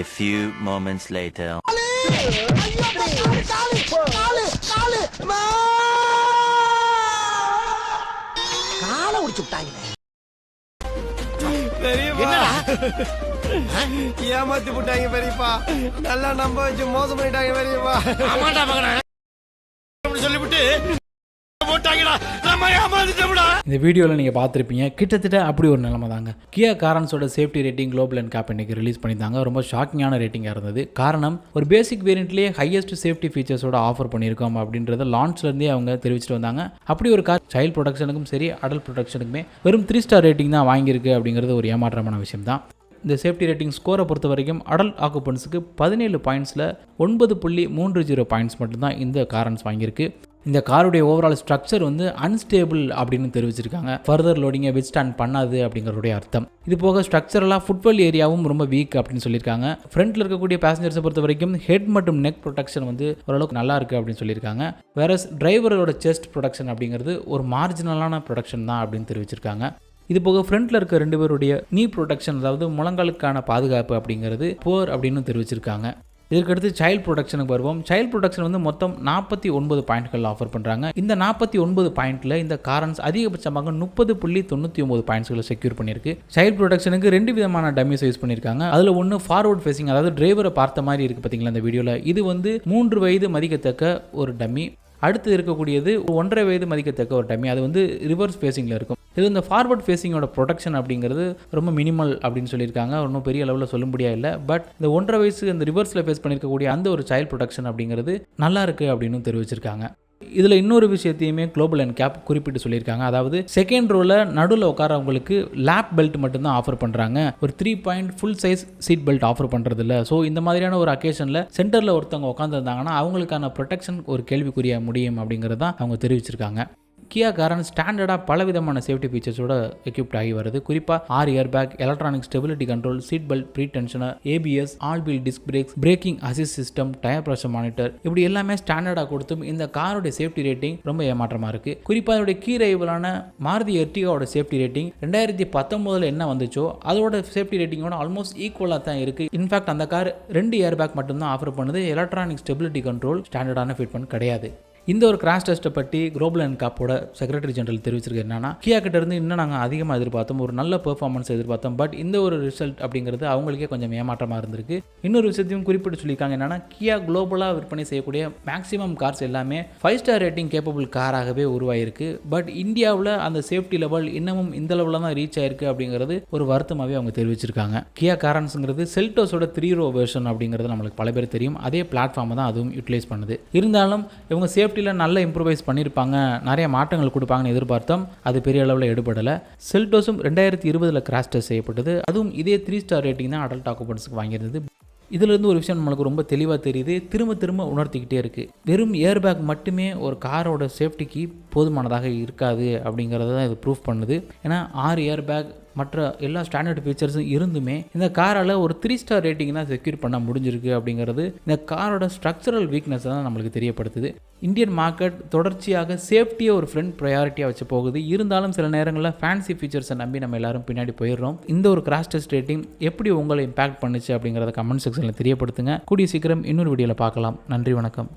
A few moments later. ஏமாத்தி போட்டாங்க பெரியப்பா. நல்லா நம்ப வச்சு மோசம் பண்ணிட்டாங்க பெரியப்பா. ஆமாடா மகனே அப்படி சொல்லிவிட்டு போட்டாங்கடா. நம்ம ஏமாத்திட்டோம்டா. இந்த வீடியோவில் நீங்கள் பார்த்துருப்பீங்க, கிட்டத்தட்ட அப்படி ஒரு நிலைமை தாங்க. கியா காரன்ஸோட சேஃப்டி ரேட்டிங் குளோபல் Ncap இன்னைக்கு ரிலீஸ் பண்ணியிருந்தாங்க. ரொம்ப ஷாக்கிங்கான ரேட்டிங்காக இருந்தது. காரணம், ஒரு பேசிக் வேரியண்ட்லேயே ஹையஸ்ட் சேஃப்டி ஃபீச்சர்ஸோட ஆஃபர் பண்ணியிருக்கோம் அப்படின்றத லான்ச்லேருந்தே அவங்க தெரிவிச்சிட்டு வந்தாங்க. அப்படி ஒரு கார் சைல்ட் ப்ரொடக்ஷனுக்கும் சரி அடல்ட் ப்ரொடக்ஷனுக்குமே வெறும் 3 ஸ்டார் ரேட்டிங் தான் வாங்கியிருக்கு அப்படிங்கிறது ஒரு ஏமாற்றமான விஷயம் தான். இந்த சேஃப்டி ரேட்டிங் ஸ்கோரை பொறுத்த வரைக்கும் அடல்ட் ஆக்குபன்ஸுக்கு 17 பாயிண்ட்ஸில் 9.30 பாயிண்ட்ஸ் மட்டும்தான் இந்த காரன்ஸ் வாங்கியிருக்கு. இந்த காருடைய ஓவரால் ஸ்ட்ரக்சர் வந்து அன்ஸ்டேபிள் அப்படின்னு தெரிவிச்சிருக்காங்க. ஃபர்தர் லோடிங்கை வித்ஸ்டாண்ட் பண்ணாது அப்படிங்கிறதுடைய அர்த்தம். இது போக ஸ்ட்ரக்சரலாக ஃபுட்வெல் ஏரியாவும் ரொம்ப வீக் அப்படின்னு சொல்லியிருக்காங்க. ஃப்ரண்ட்டில் இருக்கக்கூடிய பேசஞ்சர்ஸை பொறுத்த வரைக்கும் ஹெட் மற்றும் நெக் ப்ரொடெக்ஷன் வந்து ஓரளவுக்கு நல்லா இருக்குது அப்படின்னு சொல்லியிருக்காங்க. வேற டிரைவரோட செஸ்ட் ப்ரொடெக்ஷன் அப்படிங்கிறது ஒரு மார்ஜினலான ப்ரொடெக்ஷன் தான் அப்படின்னு தெரிவிச்சிருக்காங்க. இது போக ஃப்ரண்ட்டில் இருக்க 2 பேருடைய நீ ப்ரொடெக்ஷன், அதாவது முழங்காலுக்கான பாதுகாப்பு அப்படிங்கிறது புவர் அப்படின்னு தெரிவிச்சிருக்காங்க. இதற்கடுத்து சைல்ட் ப்ரொடெக்ஷனுக்கு வருவோம். சைல்ட் ப்ரொடெக்ஷன் வந்து மொத்தம் 49 பாயிண்ட்கள் ஆஃபர் பண்ணுறாங்க. இந்த 49 பாயிண்ட்டில் இந்த காரன்ஸ் அதிகபட்சமாக 30.99 பாயிண்ட்ஸ்களை செக்யூர் பண்ணியிருக்கு. சைல்ட் ப்ரொடெக்ஷனுக்கு 2 விதமான டம்மிஸ் யூஸ் பண்ணியிருக்காங்க. அதில் ஒன்று ஃபார்வர்ட் ஃபேசிங், அதாவது டிரைவரை பார்த்த மாதிரி இருக்குது பார்த்தீங்களா இந்த வீடியோவில். இது வந்து 3 வயது மதிக்கத்தக்க ஒரு டம்மி. அடுத்து இருக்கக்கூடியது 1.5 வயது மதிக்கத்தக்க ஒரு டம்மி. அது வந்து ரிவர்ஸ் ஃபேசிங்கில் இருக்கும். இது இந்த ஃபார்வர்ட் ஃபேசிங்கோட ப்ரொடெக்ஷன் அப்படிங்கிறது ரொம்ப மினிமல் அப்படின்னு சொல்லியிருக்காங்க. ஒன்றும் பெரிய அளவில் சொல்ல முடியாது இல்லை. பட் இந்த 1.5 வயசு அந்த ரிவர்ஸில் ஃபேஸ் பண்ணியிருக்கக்கூடிய அந்த ஒரு சைல்ட் ப்ரொடெக்ஷன் அப்படிங்கிறது நல்லா இருக்குது அப்படின்னு தெரிவிச்சிருக்காங்க. இதில் இன்னொரு விஷயத்தையுமே குளோபல் Ncap குறிப்பிட்டு சொல்லியிருக்காங்க. அதாவது செகண்ட் ரோவில் நடுவில் உட்காரவங்களுக்கு லேப் பெல்ட் மட்டும்தான் ஆஃபர் பண்ணுறாங்க. ஒரு 3 point full size seat belt offer பண்ணுறது இல்லை. ஸோ இந்த மாதிரியான ஒரு அக்கேஷனில் சென்டரில் ஒருத்தவங்க உட்காந்துருந்தாங்கன்னா அவங்களுக்கான ப்ரொடெக்ஷன் ஒரு கேள்விக்குரிய முடியும் அப்படிங்கிறது தான் அவங்க தெரிவிச்சிருக்காங்க. கியா காரன் ஸ்டாண்டர்டாக பலவிதமான சேஃப்டி ஃபீச்சர்ஸோட எக்யூப்ட் ஆகி வருது. குறிப்பாக 6 airbag, electronic stability control, seat belt, pretensioner, ABS, all wheel disc brakes, braking assist system, tyre pressure monitor, இப்படி எல்லாமே ஸ்டாண்டர்டாக கொடுத்தும் இந்த காரோட சேஃப்டி ரேட்டிங் ரொம்ப ஏமாற்றமாக இருக்குது. குறிப்பாக அதோட கீ ரைவலான மாருதி எர்டிகாவோட சேஃப்டி ரேட்டிங் 2019 என்ன வந்துச்சோ அதோட சேஃப்டி ரேட்டிங்கோட ஆல்மோஸ்ட் ஈக்குவலாக தான் இருக்குது. இன்ஃபேக்ட் அந்த கார் 2 ஏர் பேக் மட்டும்தான் ஆஃபர் பண்ணுது. எலக்ட்ரானிக் ஸ்டெபிலிட்டி கண்ட்ரோல் ஸ்டாண்டர்டான ஃபிட்மெண்ட் கிடையாது. இந்த ஒரு கிராஷ் டெஸ்ட்டை பற்றி குளோபல் Ncapோட செக்ரட்டரி ஜெனரல் தெரிவிச்சிருக்கு என்னன்னா, கியா கிட்ட இருந்து இன்னும் நாங்கள் அதிகமாக எதிர்பார்த்தோம், ஒரு நல்ல பெர்ஃபார்மன்ஸ் எதிர்பார்த்தோம். பட் இந்த ஒரு ரிசல்ட் அப்படிங்கிறது அவங்களுக்கே கொஞ்சம் ஏமாற்றமாக இருந்திருக்கு. இன்னொரு விஷயத்தையும் குறிப்பிட்டு சொல்லியிருக்காங்க என்னன்னா, கியா குளோபலாக விற்பனை செய்யக்கூடிய மேக்ஸிமம் கார்ஸ் எல்லாமே 5 ஸ்டார் ரேட்டிங் கேப்பபிள் காராகவே உருவாயிருக்கு. பட் இந்தியாவில் அந்த சேஃப்டி லெவல் இன்னமும் இந்த லெவலில் தான் ரீச் ஆயிருக்கு அப்படிங்கிறது ஒரு வருத்தமாகவே அவங்க தெரிவிச்சிருக்காங்க. கியா காரன்ஸுங்கிறது செல்டோஸோட 3 ரோ வெர்ஷன் அப்படிங்கிறது நம்மளுக்கு பல பேர் தெரியும். அதே பிளாட்ஃபார்மை தான் அதுவும் யூட்டிலைஸ் பண்ணுது. இருந்தாலும் இவங்க சேஃப்டியில் நல்ல இம்ப்ரூவைஸ் பண்ணியிருப்பாங்க, நிறைய மாற்றங்கள் கொடுப்பாங்கன்னு எதிர்பார்த்தோம். அது பெரிய அளவில் எடுபடலை. செல்டோஸும் 2020 கிராஷ் டெஸ்ட் செய்யப்பட்டது. அதுவும் இதே 3 ஸ்டார் ரேட்டிங் தான் அடல்ட் ஆக்குபன்ஸுக்கு வாங்கியிருந்தது. இதிலிருந்து ஒரு விஷயம் நம்மளுக்கு ரொம்ப தெளிவாக தெரியுது, திரும்ப உணர்த்திக்கிட்டே இருக்குது. வெறும் ஏர் பேக் மட்டுமே ஒரு காரோட சேஃப்டிக்கு போதுமானதாக இருக்காது அப்படிங்கிறத தான் இது ப்ரூஃப் பண்ணுது. ஏன்னா 6 ஏர் பேக் மற்ற எல்லா ஸ்டாண்டர்ட் ஃபீச்சர்ஸும் இருந்துமே இந்த காரால் ஒரு 3 ஸ்டார் ரேட்டிங் தான் செக்யூர் பண்ண முடிஞ்சிருக்கு அப்படிங்கிறது இந்த காரோட ஸ்ட்ரக்சரல் வீக்னஸ் தான் நம்மளுக்கு தெரியப்படுத்துது. இந்தியன் மார்க்கெட் தொடர்ச்சியாக சேஃப்டியை ஒரு ஃப்ரண்ட் ப்ரையாரிட்டியாக வச்சு போகுது. இருந்தாலும் சில நேரங்களில் ஃபேன்சி ஃபீச்சர்ஸை நம்பி நம்ம எல்லாரும் பின்னாடி போயிடுறோம். இந்த ஒரு கிராஷ் டெஸ்ட் ரேட்டிங் எப்படி உங்களை இம்பாக்ட் பண்ணுச்சு அப்படிங்கிறத கமெண்ட் செக்ஷனில் தெரியப்படுத்துங்க. கூடிய சீக்கிரம் இன்னொரு வீடியோவில் பார்க்கலாம். நன்றி, வணக்கம்.